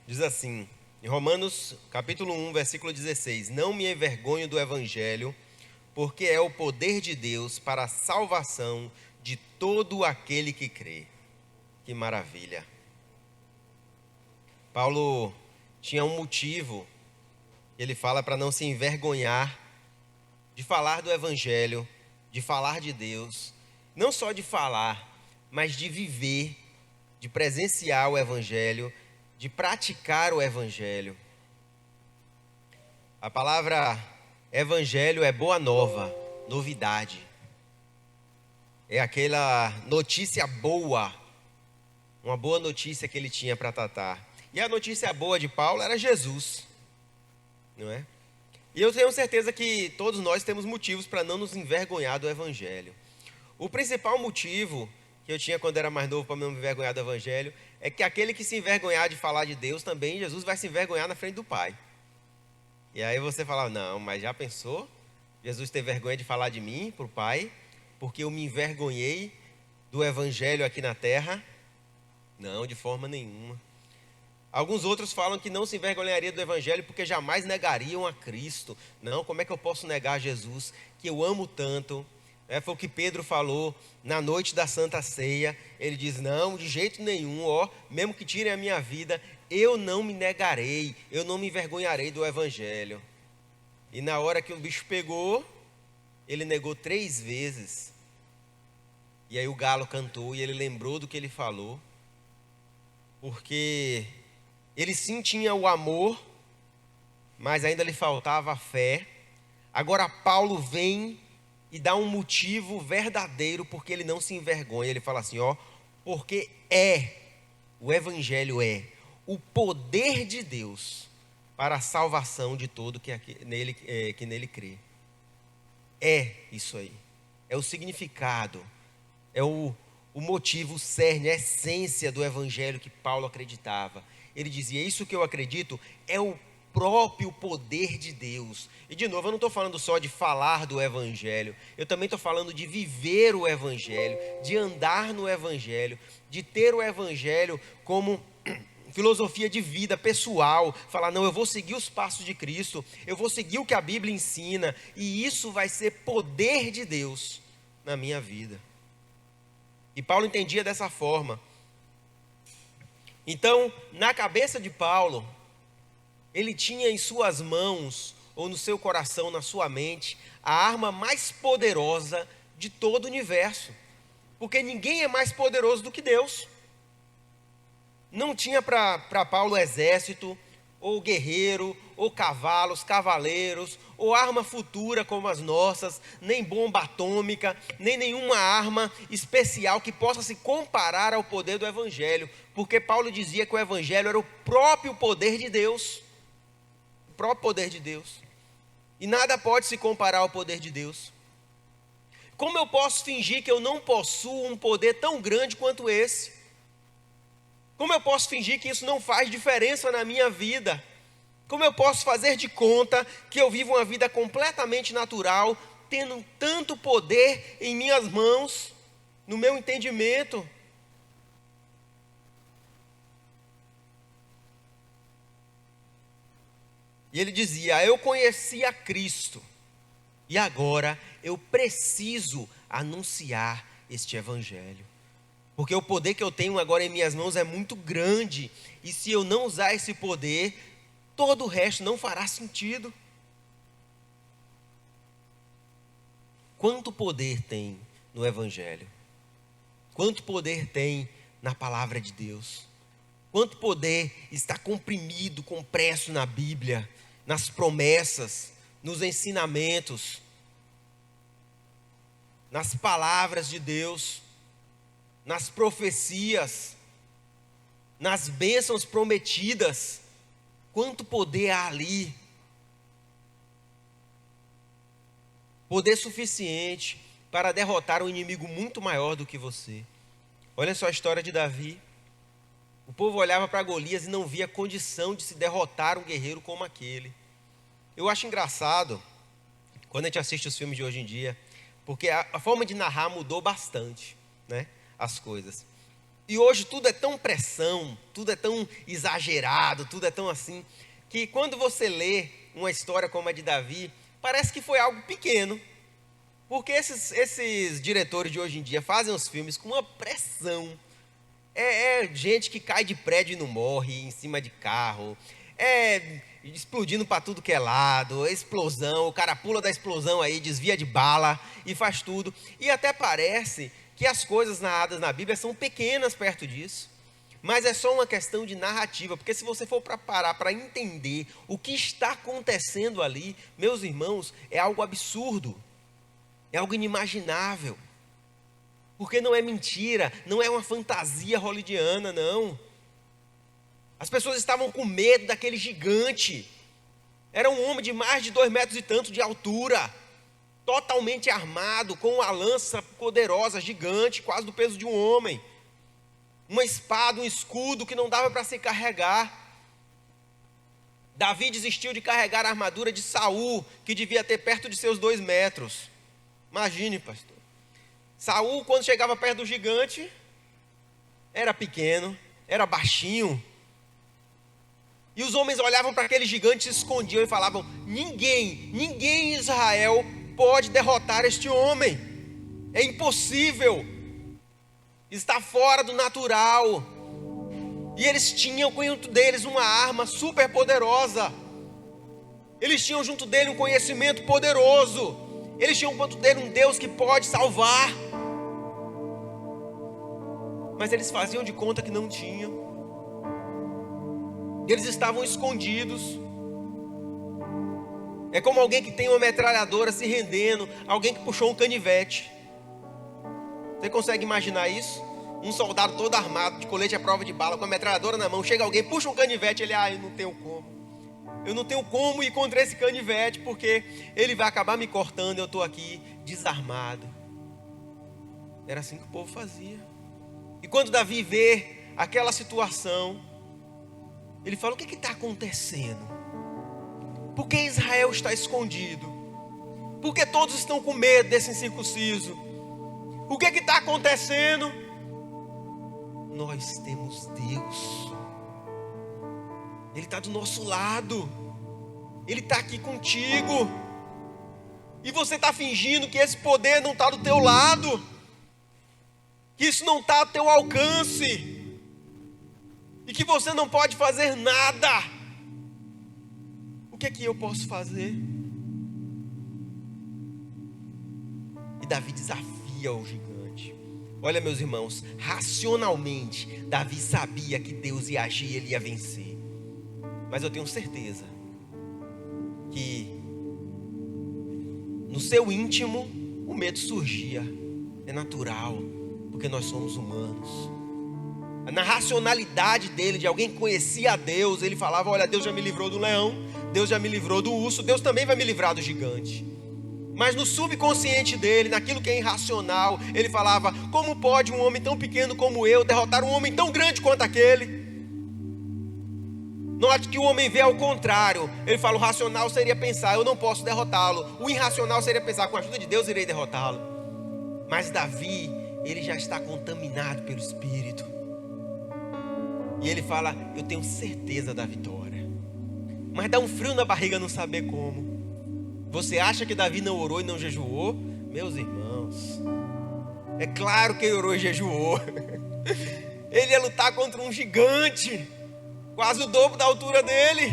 Diz assim, em Romanos capítulo 1, versículo 16: Não me envergonho do evangelho, porque é o poder de Deus para a salvação de todo aquele que crê. Que maravilha! Paulo tinha um motivo, ele fala, para não se envergonhar de falar do evangelho, de falar de Deus, não só de falar, mas de viver, de presenciar o evangelho, de praticar o evangelho. A palavra evangelho é boa nova, novidade. É aquela notícia boa, uma boa notícia que ele tinha para tratar. E a notícia boa de Paulo era Jesus, não é? E eu tenho certeza que todos nós temos motivos para não nos envergonhar do evangelho. O principal motivo que eu tinha quando era mais novo para não me envergonhar do evangelho é que aquele que se envergonhar de falar de Deus também, Jesus vai se envergonhar na frente do Pai. E aí você fala, não, mas já pensou? Jesus ter vergonha de falar de mim para o Pai, porque eu me envergonhei do evangelho aqui na terra? Não, de forma nenhuma. Alguns outros falam que não se envergonharia do evangelho porque jamais negariam a Cristo. Não, como é que eu posso negar Jesus, que eu amo tanto? Foi o que Pedro falou na noite da Santa Ceia. Ele diz, não, de jeito nenhum, mesmo que tirem a minha vida, eu não me negarei, eu não me envergonharei do evangelho. E na hora que o bicho pegou, ele negou 3 vezes. E aí o galo cantou e ele lembrou do que ele falou. Porque ele sim tinha o amor, mas ainda lhe faltava a fé. Agora Paulo vem e dá um motivo verdadeiro porque ele não se envergonha. Ele fala assim, porque o evangelho é o poder de Deus para a salvação de todo que nele crê. É isso aí. É o significado, é o motivo, o cerne, a essência do evangelho que Paulo acreditava. Ele dizia, isso que eu acredito é o próprio poder de Deus. E de novo, eu não estou falando só de falar do evangelho, eu também estou falando de viver o evangelho, de andar no evangelho, de ter o evangelho como filosofia de vida pessoal, falar, não, eu vou seguir os passos de Cristo, eu vou seguir o que a Bíblia ensina, e isso vai ser poder de Deus na minha vida. E Paulo entendia dessa forma. Então, na cabeça de Paulo, ele tinha em suas mãos, ou no seu coração, na sua mente, a arma mais poderosa de todo o universo. Porque ninguém é mais poderoso do que Deus. Não tinha para Paulo exército, ou guerreiro, ou cavalos, cavaleiros, ou arma futura como as nossas, nem bomba atômica, nem nenhuma arma especial que possa se comparar ao poder do evangelho. Porque Paulo dizia que o evangelho era o próprio poder de Deus. O próprio poder de Deus. E nada pode se comparar ao poder de Deus. Como eu posso fingir que eu não possuo um poder tão grande quanto esse? Como eu posso fingir que isso não faz diferença na minha vida? Como eu posso fazer de conta que eu vivo uma vida completamente natural, tendo tanto poder em minhas mãos, no meu entendimento? E ele dizia, eu conhecia Cristo, e agora eu preciso anunciar este evangelho. Porque o poder que eu tenho agora em minhas mãos é muito grande, e se eu não usar esse poder, todo o resto não fará sentido. Quanto poder tem no evangelho? Quanto poder tem na palavra de Deus? Quanto poder está comprimido, compresso na Bíblia, nas promessas, nos ensinamentos, nas palavras de Deus, nas profecias, nas bênçãos prometidas. Quanto poder há ali? Poder suficiente para derrotar um inimigo muito maior do que você. Olha só a história de Davi. O povo olhava para Golias e não via condição de se derrotar um guerreiro como aquele. Eu acho engraçado quando a gente assiste os filmes de hoje em dia, porque a forma de narrar mudou bastante, né, as coisas. E hoje tudo é tão pressão, tudo é tão exagerado, tudo é tão assim, que quando você lê uma história como a de Davi, parece que foi algo pequeno. Porque esses diretores de hoje em dia fazem os filmes com uma pressão. É gente que cai de prédio e não morre em cima de carro. É explodindo para tudo que é lado, explosão, o cara pula da explosão aí, desvia de bala e faz tudo. E até parece que as coisas narradas na Bíblia são pequenas perto disso. Mas é só uma questão de narrativa, porque se você for parar para entender o que está acontecendo ali, meus irmãos, é algo absurdo, é algo inimaginável. Porque não é mentira, não é uma fantasia hollywoodiana, não. As pessoas estavam com medo daquele gigante. Era um homem de mais de 2 metros e tanto de altura, totalmente armado, com uma lança poderosa, gigante, quase do peso de um homem. Uma espada, um escudo que não dava para se carregar. Davi desistiu de carregar a armadura de Saul, que devia ter perto de seus 2 metros. Imagine, pastor. Saul, quando chegava perto do gigante, era pequeno, era baixinho. E os homens olhavam para aquele gigante, se escondiam e falavam: ninguém em Israel pode derrotar este homem. É impossível. Está fora do natural. E eles tinham junto deles uma arma super poderosa. Eles tinham junto dele um conhecimento poderoso. Eles tinham junto dele um Deus que pode salvar. Mas eles faziam de conta que não tinham. Eles estavam escondidos. É como alguém que tem uma metralhadora se rendendo, alguém que puxou um canivete. Você consegue imaginar isso? Um soldado todo armado, de colete à prova de bala, com a metralhadora na mão. Chega alguém, puxa um canivete, ele, eu não tenho como. Eu não tenho como ir contra esse canivete, porque ele vai acabar me cortando, eu estou aqui desarmado. Era assim que o povo fazia. E quando Davi vê aquela situação, ele fala: o que está acontecendo? Por que Israel está escondido? Por que todos estão com medo desse incircunciso? O que está acontecendo? Nós temos Deus. Ele está do nosso lado. Ele está aqui contigo. E você está fingindo que esse poder não está do teu lado, que isso não está ao teu alcance, e que você não pode fazer nada. O que é que eu posso fazer? E Davi desafia o gigante. Olha, meus irmãos, racionalmente Davi sabia que Deus ia agir e ele ia vencer. Mas eu tenho certeza que no seu íntimo o medo surgia. É natural, porque nós somos humanos. Na racionalidade dele, de alguém que conhecia a Deus, ele falava: olha, Deus já me livrou do leão, Deus já me livrou do urso, Deus também vai me livrar do gigante. Mas no subconsciente dele, naquilo que é irracional, ele falava: como pode um homem tão pequeno como eu derrotar um homem tão grande quanto aquele? Note que o homem vê ao contrário. Ele fala: o racional seria pensar: eu não posso derrotá-lo. O irracional seria pensar: com a ajuda de Deus irei derrotá-lo. Mas Davi, ele já está contaminado pelo Espírito. E ele fala: eu tenho certeza da vitória. Mas dá um frio na barriga não saber como. Você acha que Davi não orou e não jejuou? Meus irmãos, é claro que ele orou e jejuou. Ele ia lutar contra um gigante, quase o dobro da altura dele.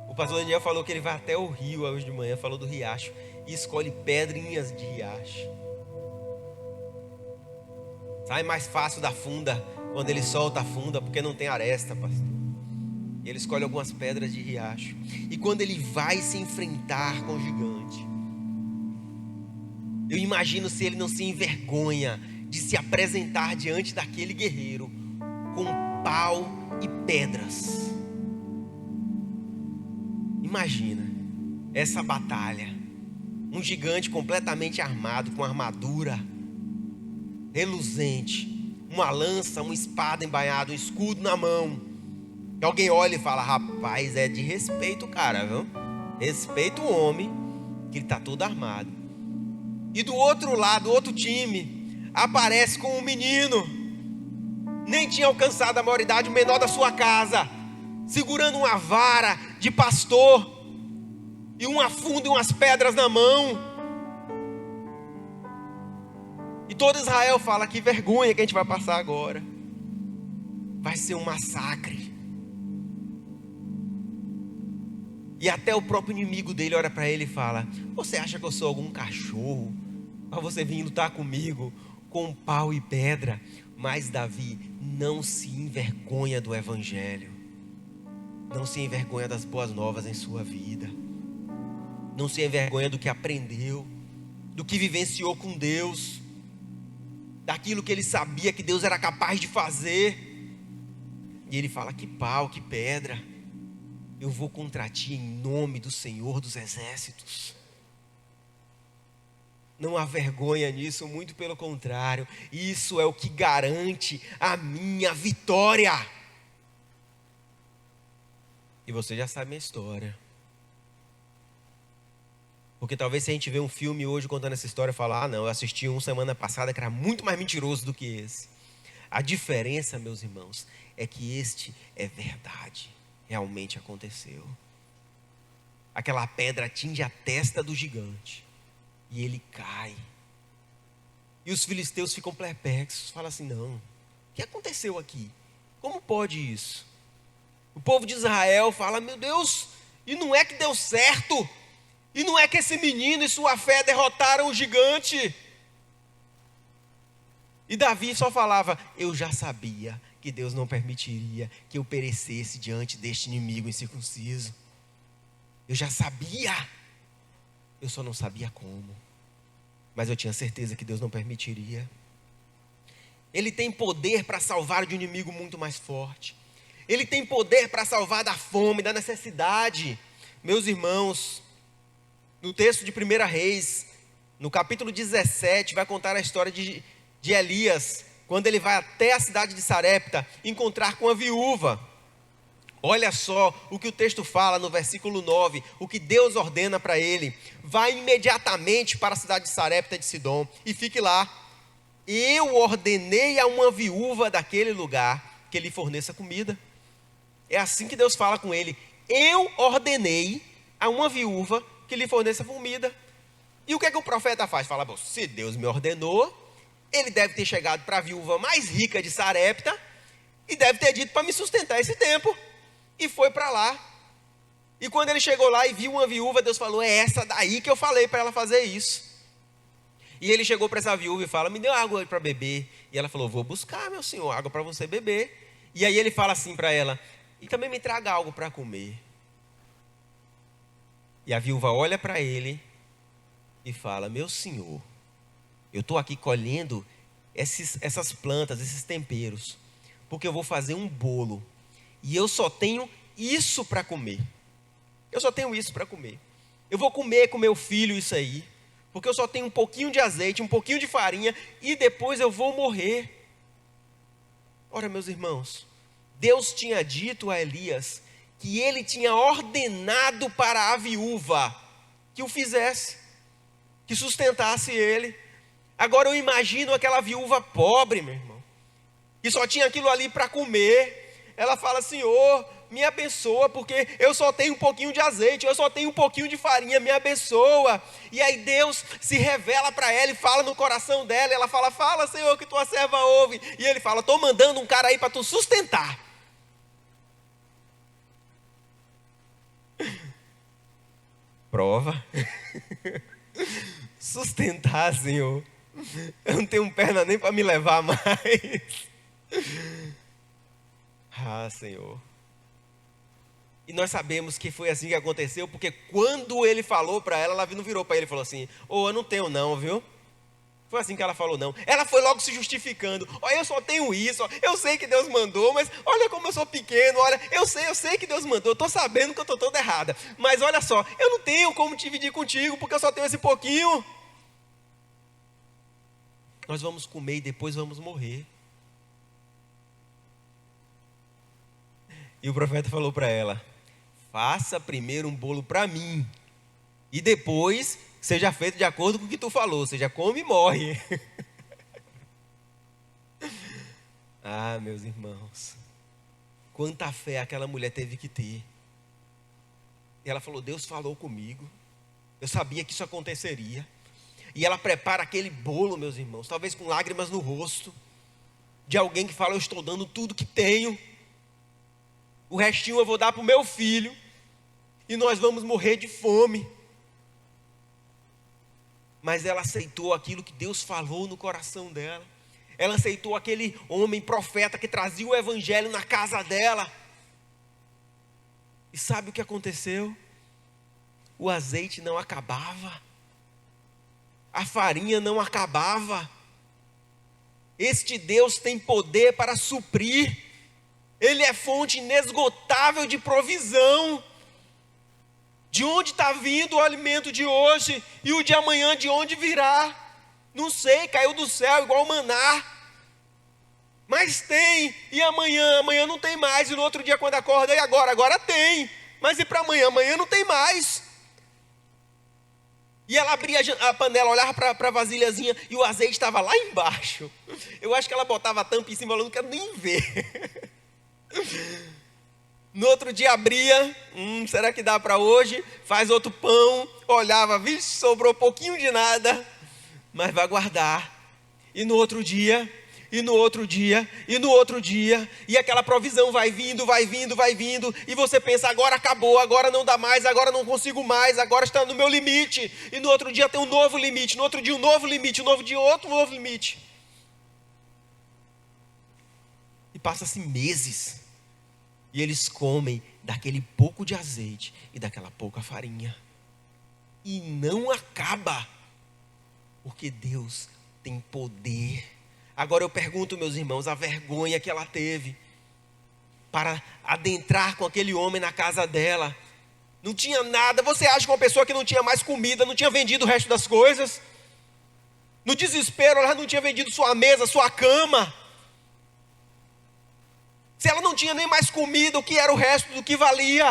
O pastor Daniel falou que ele vai até o rio hoje de manhã, falou do riacho, e escolhe pedrinhas de riacho. Sai mais fácil da funda quando ele solta a funda, porque não tem aresta, pastor. E ele escolhe algumas pedras de riacho. E quando ele vai se enfrentar com o gigante, eu imagino se ele não se envergonha de se apresentar diante daquele guerreiro com pau e pedras. Imagina essa batalha. Um gigante completamente armado, com armadura reluzente, uma lança, uma espada embainhada, um escudo na mão. Que alguém olha e fala: rapaz, é de respeito o cara, viu? Respeita o homem, que ele está todo armado. E do outro lado, outro time aparece com um menino, nem tinha alcançado a maioridade, o menor da sua casa, segurando uma vara de pastor e uma funda e umas pedras na mão. E todo Israel fala: que vergonha que a gente vai passar agora. Vai ser um massacre. E até o próprio inimigo dele olha para ele e fala: você acha que eu sou algum cachorro para você vir lutar comigo com pau e pedra? Mas Davi não se envergonha do evangelho, não se envergonha das boas novas em sua vida, não se envergonha do que aprendeu, do que vivenciou com Deus, daquilo que ele sabia que Deus era capaz de fazer. E ele fala: que pau, que pedra, eu vou contra ti em nome do Senhor dos Exércitos. Não há vergonha nisso, muito pelo contrário. Isso é o que garante a minha vitória. E você já sabe a minha história. Porque talvez se a gente vê um filme hoje contando essa história, falar: ah não, eu assisti um semana passada que era muito mais mentiroso do que esse. A diferença, meus irmãos, é que este é verdade. Realmente aconteceu. Aquela pedra atinge a testa do gigante e ele cai. E os filisteus ficam perplexos, falam assim: não, o que aconteceu aqui? Como pode isso? O povo de Israel fala: meu Deus, e não é que deu certo? E não é que esse menino e sua fé derrotaram o gigante? E Davi só falava: eu já sabia que Deus não permitiria que eu perecesse diante deste inimigo incircunciso. Eu já sabia, eu só não sabia como, mas eu tinha certeza que Deus não permitiria. Ele tem poder para salvar de um inimigo muito mais forte. Ele tem poder para salvar da fome, da necessidade. Meus irmãos, no texto de 1 Reis, no capítulo 17, vai contar a história de Elias, quando ele vai até a cidade de Sarepta encontrar com a viúva. Olha só o que o texto fala no versículo 9, o que Deus ordena para ele: vá imediatamente para a cidade de Sarepta de Sidom e fique lá. Eu ordenei a uma viúva daquele lugar que lhe forneça comida. É assim que Deus fala com ele: eu ordenei a uma viúva que lhe forneça comida. E o que é que o profeta faz? Fala: bom, se Deus me ordenou, ele deve ter chegado para a viúva mais rica de Sarepta e deve ter dito para me sustentar esse tempo. E foi para lá. E quando ele chegou lá e viu uma viúva, Deus falou: é essa daí que eu falei para ela fazer isso. E ele chegou para essa viúva e fala: me deu água para beber. E ela falou: vou buscar, meu senhor, água para você beber. E aí ele fala assim para ela: e também me traga algo para comer. E a viúva olha para ele e fala: meu senhor, eu estou aqui colhendo essas plantas, esses temperos, porque eu vou fazer um bolo. E eu só tenho isso para comer. Eu só tenho isso para comer. Eu vou comer com meu filho isso aí, porque eu só tenho um pouquinho de azeite, um pouquinho de farinha, e depois eu vou morrer. Ora, meus irmãos, Deus tinha dito a Elias que ele tinha ordenado para a viúva que o fizesse, que sustentasse ele. Agora eu imagino aquela viúva pobre, meu irmão, que só tinha aquilo ali para comer. Ela fala: Senhor, me abençoa, porque eu só tenho um pouquinho de azeite, eu só tenho um pouquinho de farinha, me abençoa. E aí Deus se revela para ela e fala no coração dela. Ela fala: fala, Senhor, que tua serva ouve. E ele fala: estou mandando um cara aí para tu sustentar. Prova. Sustentar, Senhor. Eu não tenho perna nem para me levar mais. Ah, Senhor. E nós sabemos que foi assim que aconteceu, porque quando ele falou para ela, ela não virou para ele e falou assim: ô, eu não tenho não, viu? Foi assim que ela falou, não. Ela foi logo se justificando: olha, eu só tenho isso, ó. Eu sei que Deus mandou, mas olha como eu sou pequeno, olha, eu sei que Deus mandou, eu estou sabendo que eu estou toda errada, mas olha só, eu não tenho como dividir contigo, porque eu só tenho esse pouquinho. Nós vamos comer e depois vamos morrer. E o profeta falou para ela: faça primeiro um bolo para mim, e depois seja feito de acordo com o que tu falou, seja come e morre. Ah, meus irmãos, quanta fé aquela mulher teve que ter. E ela falou: Deus falou comigo, eu sabia que isso aconteceria. E ela prepara aquele bolo, meus irmãos, talvez com lágrimas no rosto, de alguém que fala: eu estou dando tudo que tenho, o restinho eu vou dar para o meu filho, e nós vamos morrer de fome. Mas ela aceitou aquilo que Deus falou no coração dela. Ela aceitou aquele homem profeta que trazia o evangelho na casa dela. E sabe o que aconteceu? O azeite não acabava, a farinha não acabava. Este Deus tem poder para suprir, Ele é fonte inesgotável de provisão. De onde está vindo o alimento de hoje? E o de amanhã de onde virá? Não sei, caiu do céu igual maná. Mas tem, e amanhã não tem mais. E no outro dia quando acorda, e agora tem. Mas e para amanhã? Amanhã não tem mais. E ela abria a panela, olhava para a vasilhazinha e o azeite estava lá embaixo. Eu acho que ela botava a tampa em cima, eu não quero nem ver. No outro dia abria, será que dá para hoje? Faz outro pão, olhava, vixe, sobrou pouquinho de nada, mas vai guardar. E no outro dia, e no outro dia, e no outro dia, e aquela provisão vai vindo, e você pensa: agora acabou, agora não dá mais, agora não consigo mais, agora está no meu limite. E no outro dia tem um novo limite, no outro dia um novo limite, no novo dia outro novo limite. E passa-se meses. E eles comem daquele pouco de azeite e daquela pouca farinha. E não acaba. Porque Deus tem poder. Agora eu pergunto, meus irmãos, a vergonha que ela teve para adentrar com aquele homem na casa dela. Não tinha nada. Você acha que uma pessoa que não tinha mais comida, não tinha vendido o resto das coisas? No desespero, ela não tinha vendido sua mesa, sua cama. Se ela não tinha nem mais comida, o que era o resto do que valia?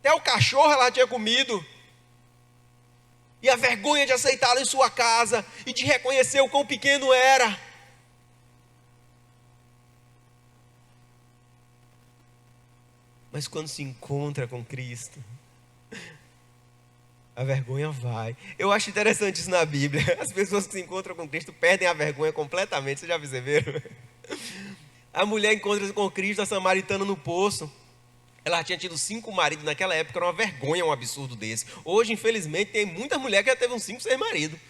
Até o cachorro ela tinha comido. E a vergonha de aceitá-lo em sua casa e de reconhecer o quão pequeno era. Mas quando se encontra com Cristo, a vergonha vai. Eu acho interessante isso na Bíblia. As pessoas que se encontram com Cristo perdem a vergonha completamente. Vocês já perceberam? A mulher encontra-se com Cristo, a samaritana no poço. Ela tinha tido 5 maridos naquela época, era uma vergonha um absurdo desse. Hoje, infelizmente, tem muita mulher que já teve uns 5, 6 maridos.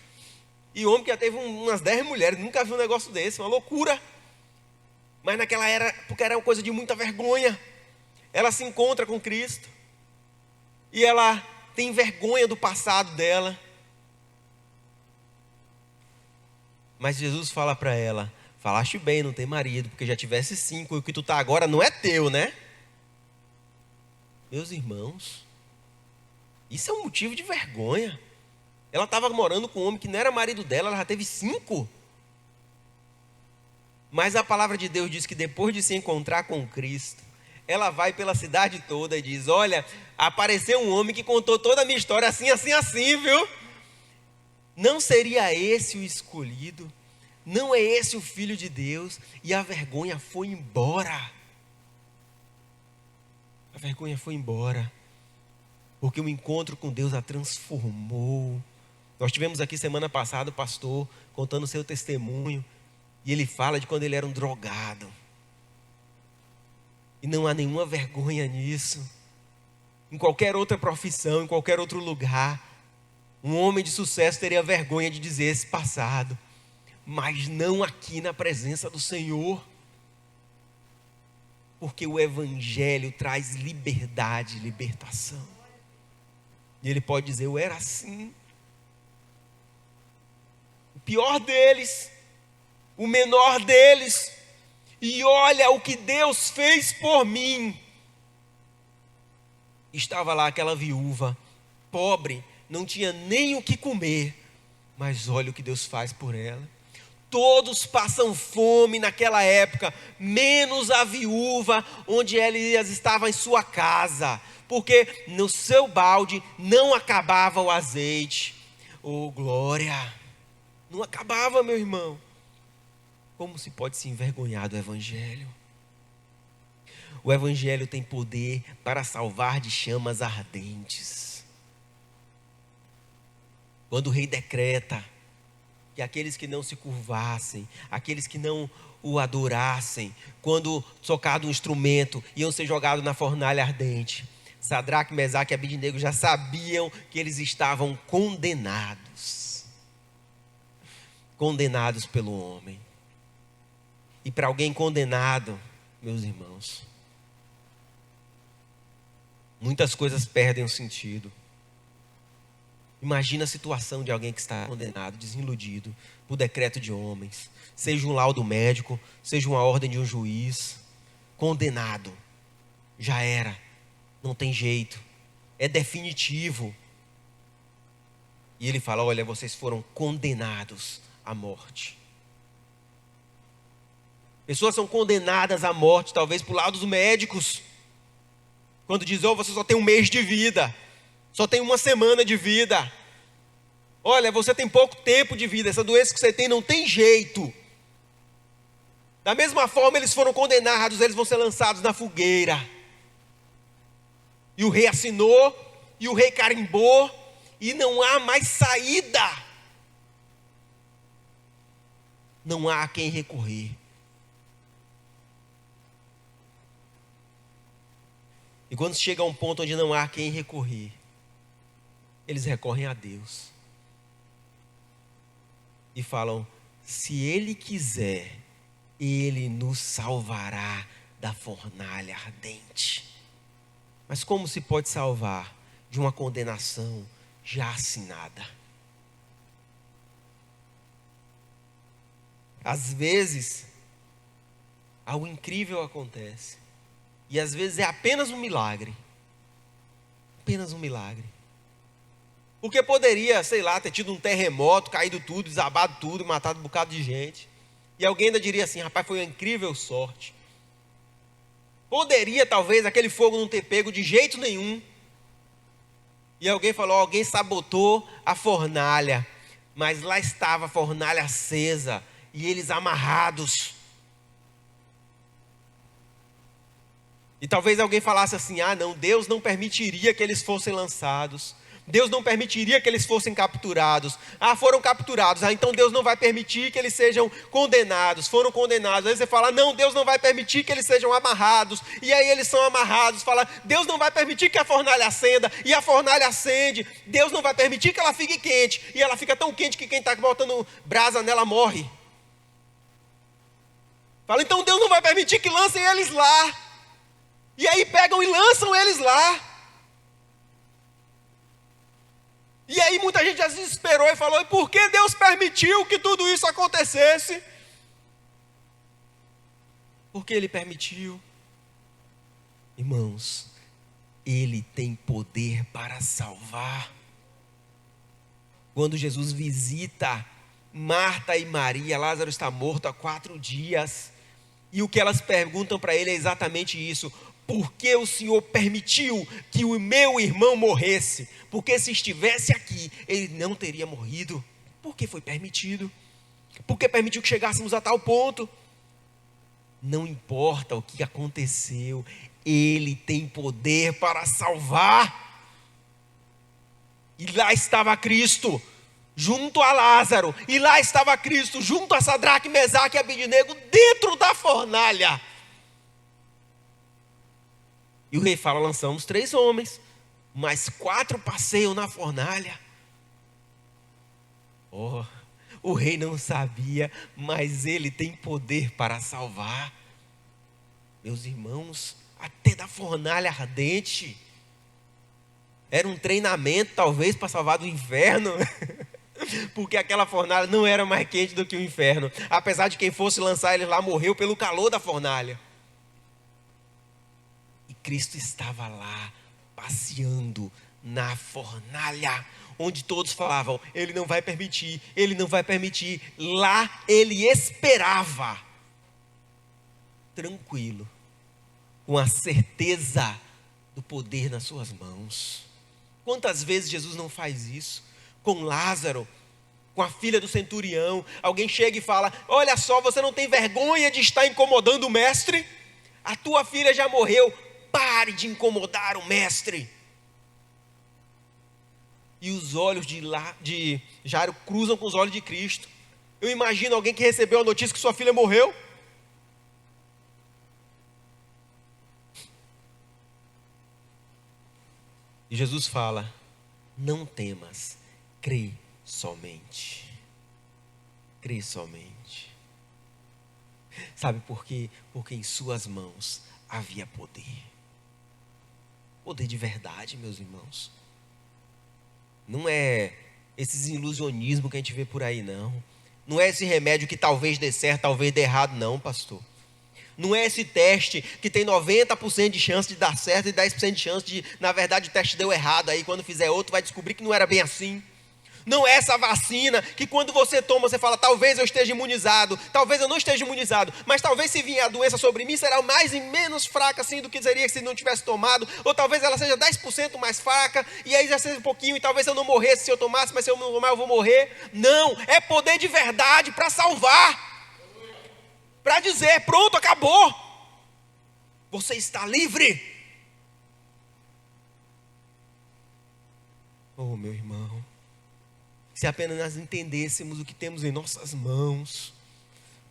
E homem que já teve umas 10 mulheres, nunca viu um negócio desse, uma loucura. Mas naquela era, porque era uma coisa de muita vergonha. Ela se encontra com Cristo. E ela tem vergonha do passado dela. Mas Jesus fala para ela: falaste bem, não tem marido, porque já tivesse 5, e o que tu está agora não é teu, né? Meus irmãos, isso é um motivo de vergonha. Ela estava morando com um homem que não era marido dela, ela já teve 5. Mas a palavra de Deus diz que depois de se encontrar com Cristo, ela vai pela cidade toda e diz: olha, apareceu um homem que contou toda a minha história assim, assim, assim, viu? Não seria esse o escolhido? Não é esse o Filho de Deus? E a vergonha foi embora. A vergonha foi embora. Porque o encontro com Deus a transformou. Nós tivemos aqui semana passada o pastor contando o seu testemunho. E ele fala de quando ele era um drogado. E não há nenhuma vergonha nisso. Em qualquer outra profissão, em qualquer outro lugar, um homem de sucesso teria vergonha de dizer esse passado. Mas não aqui na presença do Senhor. Porque o Evangelho traz liberdade, libertação. E ele pode dizer: eu era assim. O pior deles, o menor deles. E olha o que Deus fez por mim. Estava lá aquela viúva, pobre, não tinha nem o que comer. Mas olha o que Deus faz por ela. Todos passam fome naquela época, menos a viúva, onde Elias estava em sua casa, porque no seu balde não acabava o azeite. Oh, glória! Não acabava, meu irmão. Como se pode se envergonhar do Evangelho? O Evangelho tem poder para salvar de chamas ardentes. Quando o rei decreta que aqueles que não se curvassem, aqueles que não o adorassem, quando tocado um instrumento, iam ser jogados na fornalha ardente. Sadraque, Mesaque e Abidnego já sabiam que eles estavam condenados. Condenados pelo homem. E para alguém condenado, meus irmãos, muitas coisas perdem o sentido. Imagina a situação de alguém que está condenado, desiludido, por decreto de homens, seja um laudo médico, seja uma ordem de um juiz, condenado, já era, não tem jeito, é definitivo. E ele fala: olha, vocês foram condenados à morte. Pessoas são condenadas à morte, talvez por lado dos médicos, quando diz: oh, você só tem um mês de vida, só tem uma semana de vida. Olha, você tem pouco tempo de vida, essa doença que você tem não tem jeito. Da mesma forma, eles foram condenados, eles vão ser lançados na fogueira. E o rei assinou, e o rei carimbou, e não há mais saída. Não há a quem recorrer. E quando chega a um ponto onde não há a quem recorrer, eles recorrem a Deus. E falam: se Ele quiser, Ele nos salvará da fornalha ardente. Mas como se pode salvar de uma condenação já assinada? Às vezes, algo incrível acontece. E às vezes é apenas um milagre. Apenas um milagre. Porque poderia, sei lá, ter tido um terremoto, caído tudo, desabado tudo, matado um bocado de gente. E alguém ainda diria assim: rapaz, foi uma incrível sorte. Poderia talvez aquele fogo não ter pego de jeito nenhum. E alguém falou: alguém sabotou a fornalha. Mas lá estava a fornalha acesa e eles amarrados. E talvez alguém falasse assim: ah não, Deus não permitiria que eles fossem lançados. Deus não permitiria que eles fossem capturados. Ah, foram capturados. Ah, então Deus não vai permitir que eles sejam condenados. Foram condenados. Aí você fala: não, Deus não vai permitir que eles sejam amarrados. E aí eles são amarrados. Fala: Deus não vai permitir que a fornalha acenda. E a fornalha acende. Deus não vai permitir que ela fique quente. E ela fica tão quente que quem está botando brasa nela morre. Fala: então Deus não vai permitir que lancem eles lá. E aí pegam e lançam eles lá. E aí muita gente já se desesperou e falou: e por que Deus permitiu que tudo isso acontecesse? Porque Ele permitiu. Irmãos, Ele tem poder para salvar. Quando Jesus visita Marta e Maria, Lázaro está morto há 4 dias. E o que elas perguntam para ele é exatamente isso: por que o Senhor permitiu que o meu irmão morresse? Porque se estivesse aqui, ele não teria morrido. Por que foi permitido? Por que permitiu que chegássemos a tal ponto? Não importa o que aconteceu, Ele tem poder para salvar. E lá estava Cristo, junto a Lázaro. E lá estava Cristo, junto a Sadraque, Mesaque e Abidnego, dentro da fornalha. E o rei fala: lançamos 3 homens, mas 4 passeiam na fornalha. Oh, o rei não sabia, mas ele tem poder para salvar. Meus irmãos, até da fornalha ardente. Era um treinamento talvez para salvar do inferno. Porque aquela fornalha não era mais quente do que o inferno. Apesar de quem fosse lançar ele lá morreu pelo calor da fornalha. Cristo estava lá, passeando na fornalha, onde todos falavam, ele não vai permitir, ele não vai permitir. Lá ele esperava, tranquilo, com a certeza do poder nas suas mãos. Quantas vezes Jesus não faz isso? Com Lázaro, com a filha do centurião, alguém chega e fala, olha só, você não tem vergonha de estar incomodando o mestre? A tua filha já morreu, pare de incomodar o mestre. E os olhos de Jairo cruzam com os olhos de Cristo. Eu imagino alguém que recebeu a notícia que sua filha morreu. E Jesus fala, não temas, crê somente. Crê somente. Sabe por quê? Porque em suas mãos havia poder. Poder de verdade, meus irmãos. Não é esses ilusionismos que a gente vê por aí, não. Não é esse remédio que talvez dê certo, talvez dê errado, não, pastor. Não é esse teste que tem 90% de chance de dar certo e 10% de chance de, na verdade, o teste deu errado. Aí quando fizer outro vai descobrir que não era bem assim. Não é essa vacina que quando você toma, você fala, talvez eu esteja imunizado, talvez eu não esteja imunizado, mas talvez se vier a doença sobre mim, será mais e menos fraca assim do que seria se não tivesse tomado, ou talvez ela seja 10% mais fraca, e aí já seja um pouquinho, e talvez eu não morresse se eu tomasse, mas se eu não tomar eu vou morrer. Não, é poder de verdade para salvar, para dizer, pronto, acabou, você está livre. Oh, meu irmão, se apenas nós entendêssemos o que temos em nossas mãos,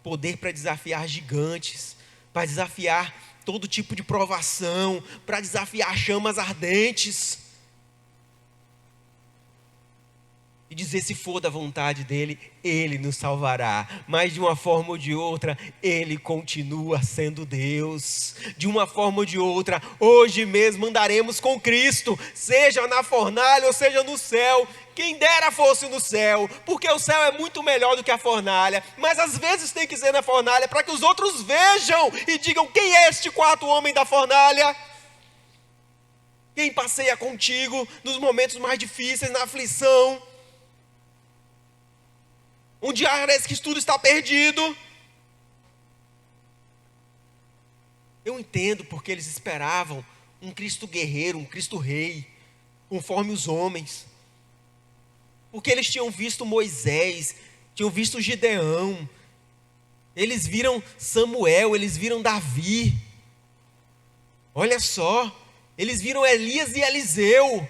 poder para desafiar gigantes, para desafiar todo tipo de provação, para desafiar chamas ardentes, e dizer, se for da vontade dele, ele nos salvará, mas de uma forma ou de outra, ele continua sendo Deus. De uma forma ou de outra, hoje mesmo andaremos com Cristo, seja na fornalha ou seja no céu. Quem dera fosse no céu, porque o céu é muito melhor do que a fornalha, mas às vezes tem que ser na fornalha, para que os outros vejam e digam, quem é este quarto homem da fornalha? Quem passeia contigo nos momentos mais difíceis, na aflição, onde parece que tudo está perdido. Eu entendo porque eles esperavam um Cristo guerreiro, um Cristo rei, conforme os homens. Porque eles tinham visto Moisés, tinham visto Gideão, eles viram Samuel, eles viram Davi. Olha só, eles viram Elias e Eliseu,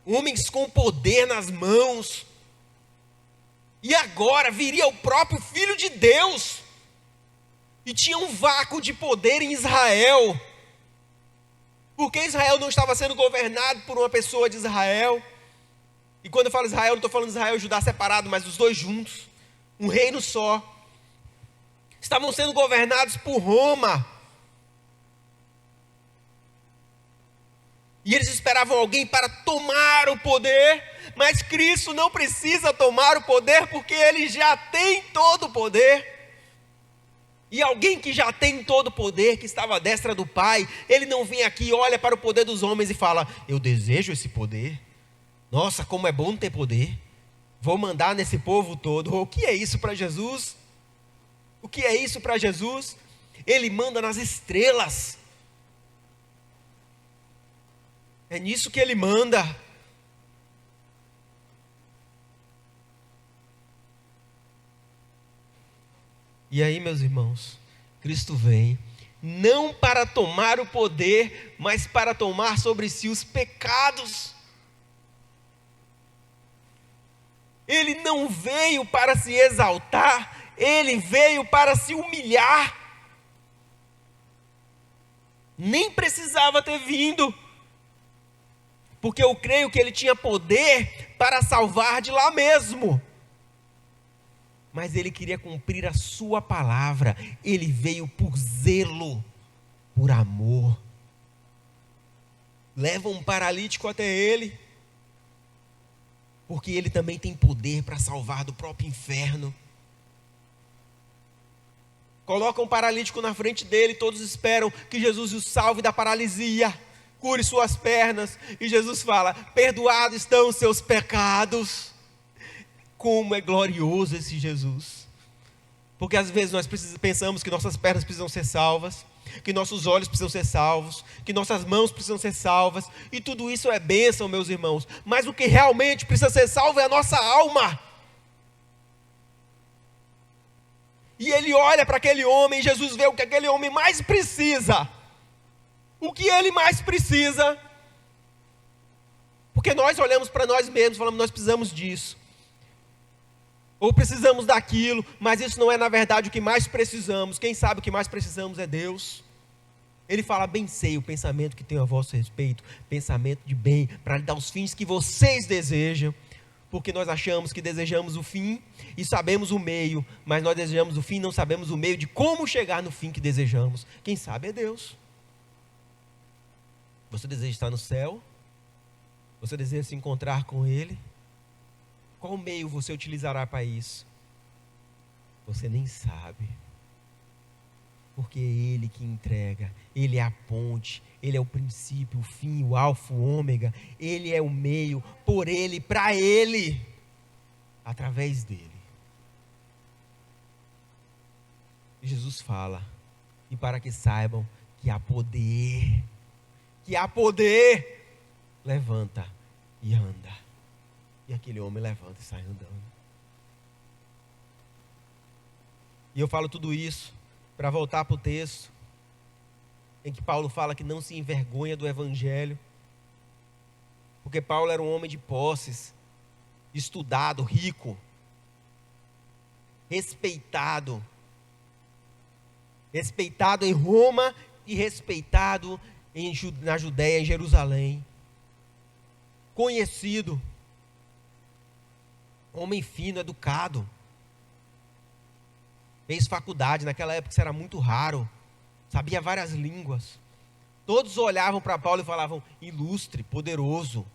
homens com poder nas mãos. E agora viria o próprio Filho de Deus. E tinha um vácuo de poder em Israel. Porque Israel não estava sendo governado por uma pessoa de Israel. E quando eu falo Israel, não estou falando Israel e Judá separado, mas os dois juntos. Um reino só. Estavam sendo governados por Roma. E eles esperavam alguém para tomar o poder. Mas Cristo não precisa tomar o poder, porque Ele já tem todo o poder. E alguém que já tem todo o poder, que estava à destra do Pai, Ele não vem aqui, olha para o poder dos homens e fala, eu desejo esse poder. Nossa, como é bom ter poder. Vou mandar nesse povo todo. O que é isso para Jesus? O que é isso para Jesus? Ele manda nas estrelas. É nisso que Ele manda. E aí, meus irmãos, Cristo vem, não para tomar o poder, mas para tomar sobre si os pecados. Ele não veio para se exaltar, Ele veio para se humilhar. Nem precisava ter vindo, porque eu creio que Ele tinha poder para salvar de lá mesmo. Mas Ele queria cumprir a sua palavra. Ele veio por zelo, por amor. Leva um paralítico até Ele, porque Ele também tem poder para salvar do próprio inferno. Coloca um paralítico na frente dele, todos esperam que Jesus o salve da paralisia, cure suas pernas. E Jesus fala: perdoados estão os seus pecados. Como é glorioso esse Jesus. Porque às vezes nós pensamos que nossas pernas precisam ser salvas, que nossos olhos precisam ser salvos, que nossas mãos precisam ser salvas, e tudo isso é bênção, meus irmãos. Mas o que realmente precisa ser salvo é a nossa alma. E ele olha para aquele homem, e Jesus vê o que aquele homem mais precisa. O que ele mais precisa. Porque nós olhamos para nós mesmos e falamos: nós precisamos disso, ou precisamos daquilo, mas isso não é na verdade o que mais precisamos. Quem sabe o que mais precisamos é Deus. Ele fala: bem sei o pensamento que tenho a vosso respeito, pensamento de bem, para lhe dar os fins que vocês desejam. Porque nós achamos que desejamos o fim e sabemos o meio, mas nós desejamos o fim e não sabemos o meio de como chegar no fim que desejamos. Quem sabe é Deus. Você deseja estar no céu? Você deseja se encontrar com Ele? Qual meio você utilizará para isso? Você nem sabe. Porque é Ele que entrega. Ele é a ponte, Ele é o princípio, o fim, o alfa, o ômega. Ele é o meio, por Ele, para Ele, através dEle. E Jesus fala: e para que saibam que há poder, levanta e anda. E aquele homem levanta e sai andando. E eu falo tudo isso para voltar para o texto em que Paulo fala que não se envergonha do Evangelho. Porque Paulo era um homem de posses, estudado, rico, respeitado em Roma e respeitado na Judéia, em Jerusalém. Conhecido, homem fino, educado. Fez faculdade, naquela época isso era muito raro. Sabia várias línguas. Todos olhavam para Paulo e falavam: ilustre, poderoso,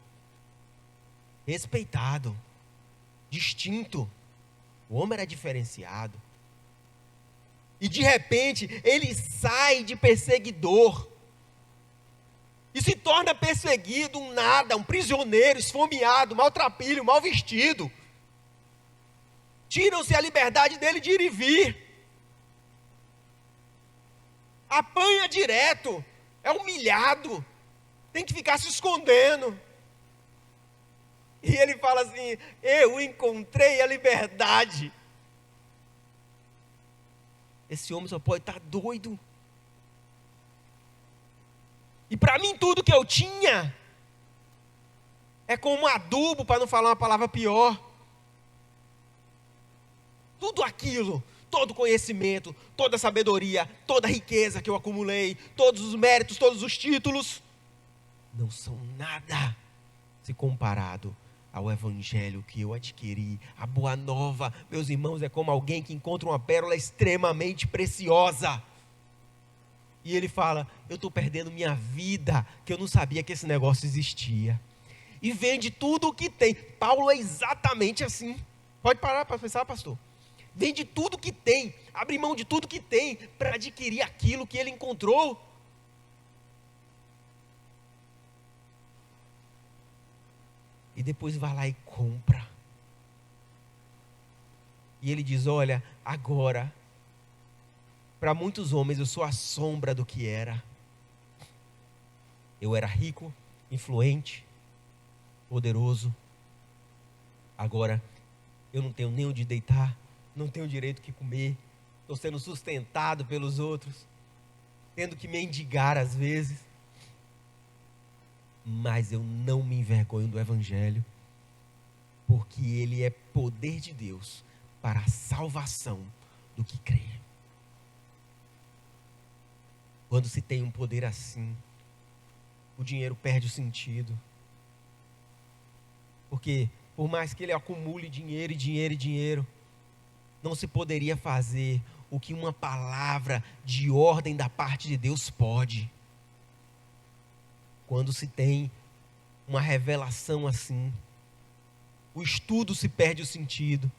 respeitado, distinto. O homem era diferenciado. E de repente ele sai de perseguidor e se torna perseguido, um nada, um prisioneiro, esfomeado, maltrapilho, mal vestido. Tiram-se a liberdade dele de ir e vir. Apanha direto, é humilhado, tem que ficar se escondendo. E ele fala assim: eu encontrei a liberdade. Esse homem só pode estar doido. E para mim tudo que eu tinha é como um adubo, para não falar uma palavra pior. Tudo aquilo, todo conhecimento, toda sabedoria, toda riqueza que eu acumulei, todos os méritos, todos os títulos, não são nada se comparado ao Evangelho que eu adquiri. A boa nova, meus irmãos, é como alguém que encontra uma pérola extremamente preciosa. E ele fala: eu estou perdendo minha vida, que eu não sabia que esse negócio existia. E vende tudo o que tem. Paulo é exatamente assim. Pode parar para pensar, pastor. Vende tudo que tem, abre mão de tudo que tem, para adquirir aquilo que ele encontrou. E depois vai lá e compra. E ele diz: olha, agora, para muitos homens eu sou a sombra do que era. Eu era rico, influente, poderoso. Agora eu não tenho nem onde deitar, não tenho direito que comer, estou sendo sustentado pelos outros, tendo que mendigar às vezes. Mas eu não me envergonho do Evangelho, porque ele é poder de Deus para a salvação do que crê. Quando se tem um poder assim, o dinheiro perde o sentido. Porque por mais que ele acumule dinheiro, não se poderia fazer o que uma palavra de ordem da parte de Deus pode. Quando se tem uma revelação assim, o estudo se perde o sentido.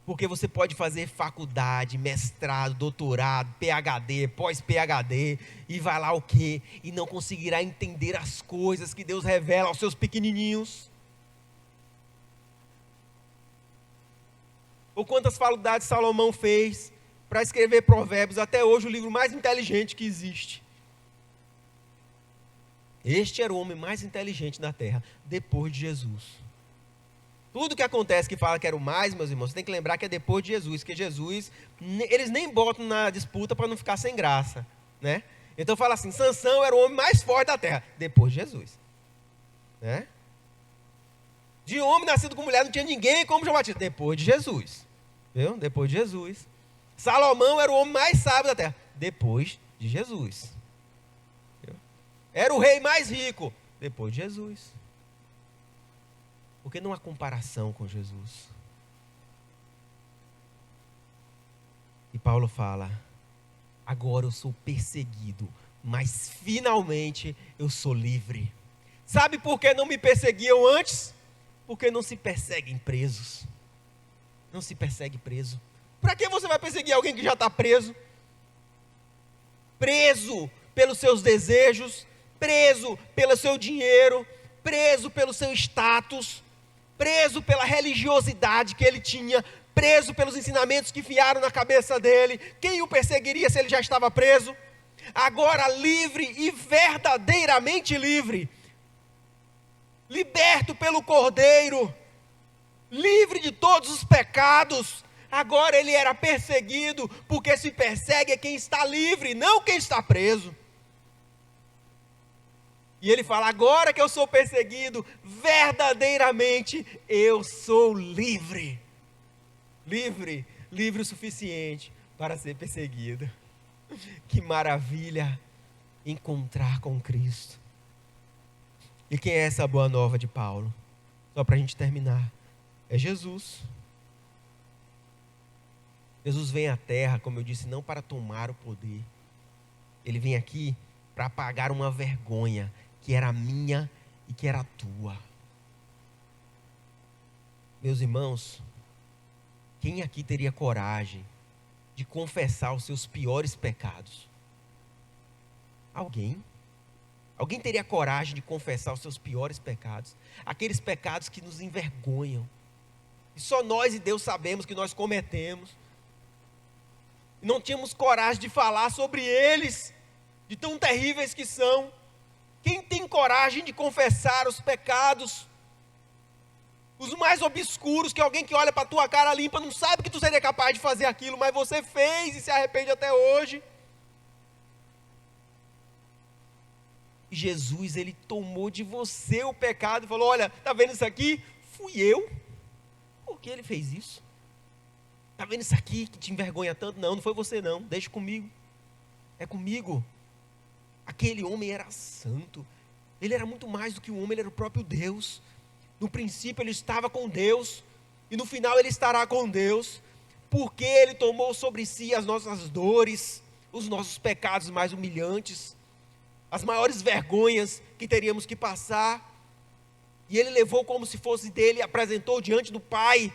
Porque você pode fazer faculdade, mestrado, doutorado, PhD, pós-PhD, e vai lá o quê? E não conseguirá entender as coisas que Deus revela aos seus pequenininhos. Ou quantas faculdades Salomão fez para escrever Provérbios, até hoje o livro mais inteligente que existe. Este era o homem mais inteligente da terra, depois de Jesus. Tudo que acontece que fala que era o mais, meus irmãos, você tem que lembrar que é depois de Jesus, que Jesus, eles nem botam na disputa para não ficar sem graça, né? Então fala assim, Sansão era o homem mais forte da terra, depois de Jesus, né? De homem nascido com mulher não tinha ninguém como João Batista, depois de Jesus, viu? Depois de Jesus. Salomão era o homem mais sábio da terra, depois de Jesus. Viu? Era o rei mais rico, depois de Jesus. Porque não há comparação com Jesus. E Paulo fala, agora eu sou perseguido, mas finalmente eu sou livre. Sabe por que não me perseguiam antes? Porque não se perseguem presos. Não se persegue preso. Para que você vai perseguir alguém que já está preso? Preso pelos seus desejos, preso pelo seu dinheiro, preso pelo seu status, preso pela religiosidade que ele tinha, preso pelos ensinamentos que enfiaram na cabeça dele. Quem o perseguiria se ele já estava preso? Agora livre e verdadeiramente livre, liberto pelo Cordeiro, livre de todos os pecados. Agora ele era perseguido, porque se persegue é quem está livre, não quem está preso. E ele fala, agora que eu sou perseguido, verdadeiramente eu sou livre. Livre, livre o suficiente para ser perseguido. Que maravilha encontrar com Cristo. E quem é essa boa nova de Paulo? Só para a gente terminar. É Jesus. Jesus vem à terra, como eu disse, não para tomar o poder. Ele vem aqui para apagar uma vergonha que era minha e que era tua. Meus irmãos, quem aqui teria coragem de confessar os seus piores pecados? Alguém? Alguém teria coragem de confessar os seus piores pecados? Aqueles pecados que nos envergonham. E só nós e Deus sabemos que nós cometemos. E não tínhamos coragem de falar sobre eles, de tão terríveis que são. Quem tem coragem de confessar os pecados, os mais obscuros, que alguém que olha para a tua cara limpa não sabe que tu seria capaz de fazer aquilo, mas você fez e se arrepende até hoje. E Jesus, ele tomou de você o pecado e falou, olha, está vendo isso aqui? Fui eu. Por que ele fez isso? Está vendo isso aqui que te envergonha tanto? Não, não foi você não, deixa comigo. É comigo. Aquele homem era santo. Ele era muito mais do que um homem, ele era o próprio Deus. No princípio ele estava com Deus, e no final ele estará com Deus, porque ele tomou sobre si as nossas dores, os nossos pecados mais humilhantes, as maiores vergonhas que teríamos que passar, e ele levou como se fosse dele e apresentou diante do Pai.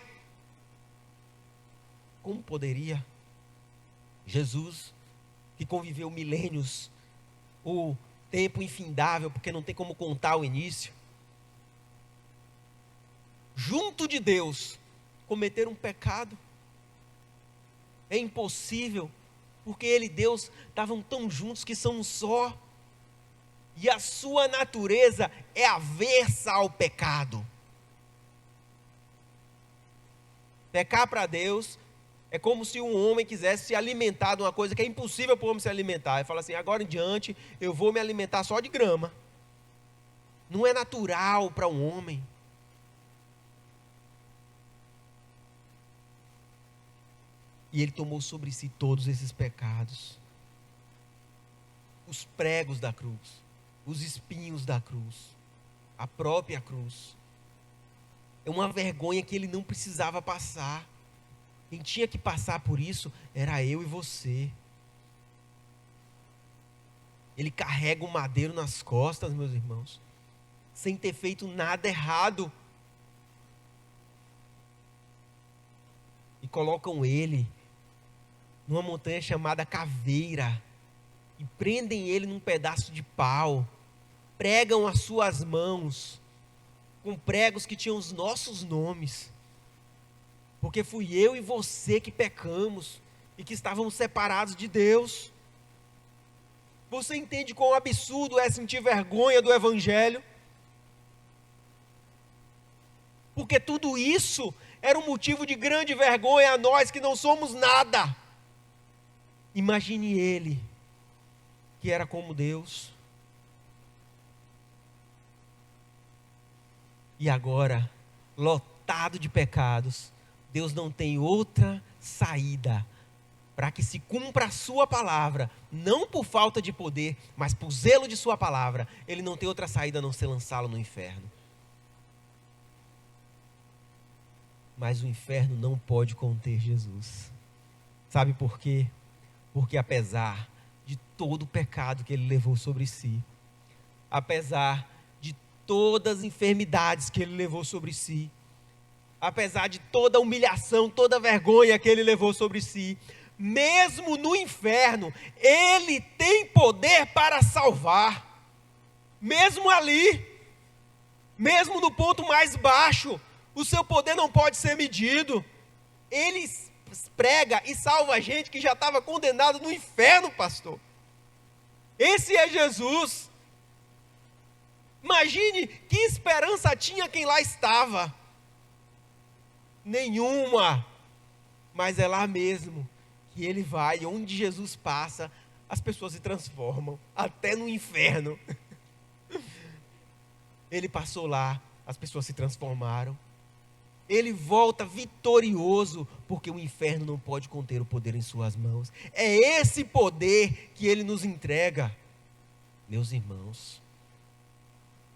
Como poderia Jesus, que conviveu milênios, o tempo infindável, porque não tem como contar o início, junto de Deus, cometer um pecado? É impossível, porque Ele e Deus estavam tão juntos que são um só, e a sua natureza é avessa ao pecado. Pecar para Deus é como se um homem quisesse se alimentar de uma coisa que é impossível para o homem se alimentar. Ele fala assim, agora em diante eu vou me alimentar só de grama. Não é natural para um homem. E ele tomou sobre si todos esses pecados. Os pregos da cruz, os espinhos da cruz, a própria cruz. É uma vergonha que ele não precisava passar. Quem tinha que passar por isso era eu e você. Ele carrega o madeiro nas costas, meus irmãos, sem ter feito nada errado. E colocam ele numa montanha chamada Caveira e prendem ele num pedaço de pau, pregam as suas mãos com pregos que tinham os nossos nomes, porque fui eu e você que pecamos e que estávamos separados de Deus. Você entende quão absurdo é sentir vergonha do Evangelho? Porque tudo isso era um motivo de grande vergonha a nós que não somos nada. Imagine ele, que era como Deus. E agora, lotado de pecados, Deus não tem outra saída para que se cumpra a sua palavra, não por falta de poder, mas por zelo de sua palavra. Ele não tem outra saída a não ser lançá-lo no inferno. Mas o inferno não pode conter Jesus. Sabe por quê? Porque apesar de todo o pecado que ele levou sobre si, apesar de todas as enfermidades que ele levou sobre si, apesar de toda a humilhação, toda a vergonha que ele levou sobre si, mesmo no inferno, ele tem poder para salvar. Mesmo ali, mesmo no ponto mais baixo, o seu poder não pode ser medido. Ele prega e salva a gente que já estava condenado no inferno, pastor. Esse é Jesus. Imagine que esperança tinha quem lá estava. Nenhuma. Mas é lá mesmo que ele vai, onde Jesus passa, as pessoas se transformam, até no inferno. Ele passou lá, as pessoas se transformaram. Ele volta vitorioso, porque o inferno não pode conter o poder em suas mãos. É esse poder que ele nos entrega. Meus irmãos,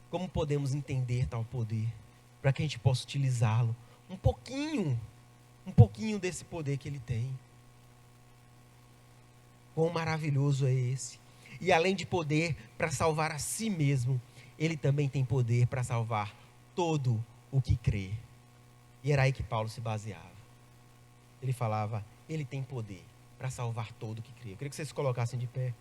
como podemos entender tal poder, para que a gente possa utilizá-lo? Um pouquinho desse poder que ele tem. Quão maravilhoso é esse. E além de poder para salvar a si mesmo, ele também tem poder para salvar todo o que crê. E era aí que Paulo se baseava. Ele falava, ele tem poder para salvar todo o que crê. Eu queria que vocês se colocassem de pé.